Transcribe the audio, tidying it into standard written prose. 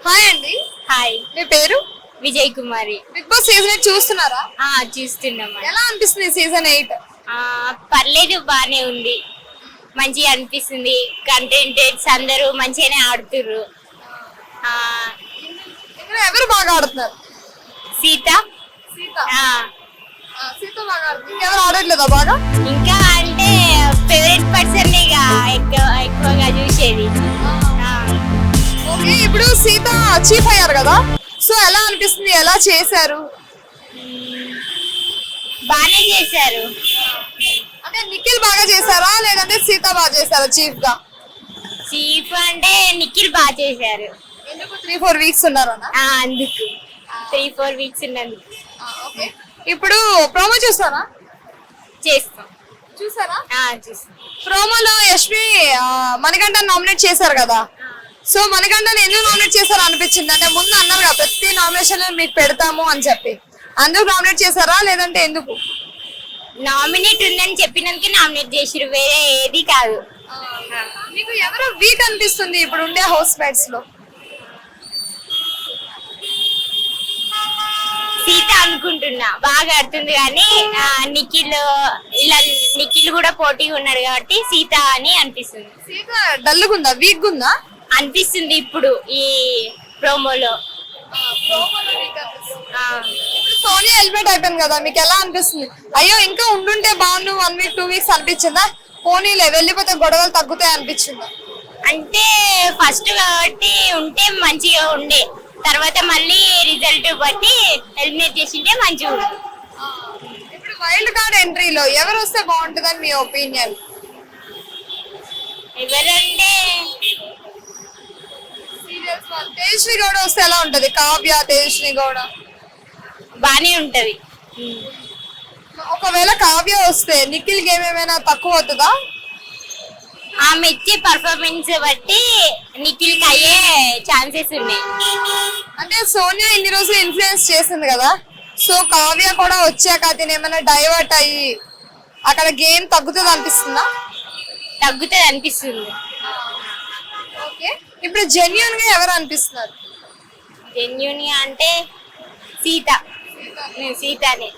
Hi అండి. Hi, మీ పేరు? విజయ్ కుమారి. Big boss season 8 చూస్తున్నారా? చూస్తున్నాం. ఎలా అనిపిస్తుంది సీజన్ 8? పర్లేదు, బానే ఉంది, మంచిగా అనిపిస్తుంది. కంటెంటెడ్స్ అందరూ మంచిగానే ఆడుతుర్రు. ఇక్కడ ఎవరు బాగా ఆడుతున్నారు? సీత. సీత. ఆ, సీత బాగా ఆడుతుంది. ఇంకెవరు ఆడట్లేదా బాగా? ఇంకా అంటే ఫేవరెట్ పర్సన్ ఎక్కువగా చూసేది. ఓకే, ఇప్పుడు సీత చీఫ్ అయ్యారు కదా, సో ఎలా అనిపిస్తుంది? ఎలా చేశారు? బానే చేశారు. అంటే నిఖిల్ బాగా చేశారా లేదంటే సీత బాగా చేశారా చీఫ్ గా? చీఫ్ అంటే నిఖిల్ బాగా చేశారు. ఎందుకు 3-4 వీక్స్ ఉన్నారన్నా? అందుకు 3-4 వీక్స్ ఉన్నందుకు. ఓకే, ఇప్పుడు ప్రోమో చూస్తారా? చేస్తాం. చూసారా? చూస్తాం. ప్రోమోలో యశ్మి మణికంఠ నామినేట్ చేశారు కదా, సో మణికంఠని ఎందుకు నామినేట్ చేశారు అనిపించింది? అంటే ముందు అన్నారు కదా ప్రతి నామినేషన్ మీకు పెడతాము అని చెప్పి, అందుకు నామినేట్ చేశారా లేదంటే ఎందుకు? నామినేట్ ఉందని చెప్పినందుకే నామినేట్ చేసిరు, వేరే ఏది కాదు. మీకు ఎవరు వీక్ అనిపిస్తుంది ఇప్పుడు ఉండే హౌస్ మేట్స్ లో? సీత అనుకుంటున్నా, బాగా ఆడుతుంది కానీ నిఖిల్ ఇలా నిఖిల్ కూడా పోటీగా ఉన్నాడు కాబట్టి సీత అని అనిపిస్తుంది. సీత డల్గా ఉందా, వీక్ ఉందా అనిపిస్తుంది ఇప్పుడు ఈ ప్రోమోలో. సోనియా హెల్మెట్ అయిపోయింది కదా, మీకు ఎలా అనిపిస్తుంది? అయ్యో ఇంకా ఉండుంటే బాగుండు 1 వీక్ 2 వీక్స్ అనిపించిందా? పోనీలే వెళ్ళిపోతే గొడవలు తగ్గుతాయి అనిపించిందా? అంటే ఫస్ట్ కాబట్టి ఉంటే మంచిగా ఉండే, తర్వాత మళ్ళీ రిజల్ట్ బట్టి ఎలిమినేట్ చేసింటే మంచిగా ఉంది. ఇప్పుడు వైల్డ్ కార్డ్ ఎంట్రీలో ఎవరు వస్తే బాగుంటుందని మీ ఒపీనియన్? ఎవరంటే తేజస్వి గౌడ వస్తే ఎలా ఉంటది? కావ్య, తేజస్వి గౌడ బానే ఉంటది. ఒకవేళ కావ్య వస్తే నిఖిల్ గేమ్ ఏమైనా తక్కువ అవుతుందా? ఆమె ఇచ్చే పర్ఫార్మెన్స్ బట్టి నిఖిల్ కి అయ్యే ఛాన్సెస్ ఉన్నాయి. అంటే సోనియా ఇన్ని రోజులు ఇన్ఫ్లుయెన్స్ చేసింది కదా, సో కావ్య కూడా వచ్చాక తిని ఏమైనా డైవర్ట్ అయ్యి అక్కడ గేమ్ తగ్గుతుంది అనిపిస్తుందా? తగ్గుతుంది అనిపిస్తుంది. ఓకే, ఇప్పుడు జెన్యూన్ గా ఎవరు అనిపిస్తున్నారు? జెన్యూన్ అంటే సీతనే.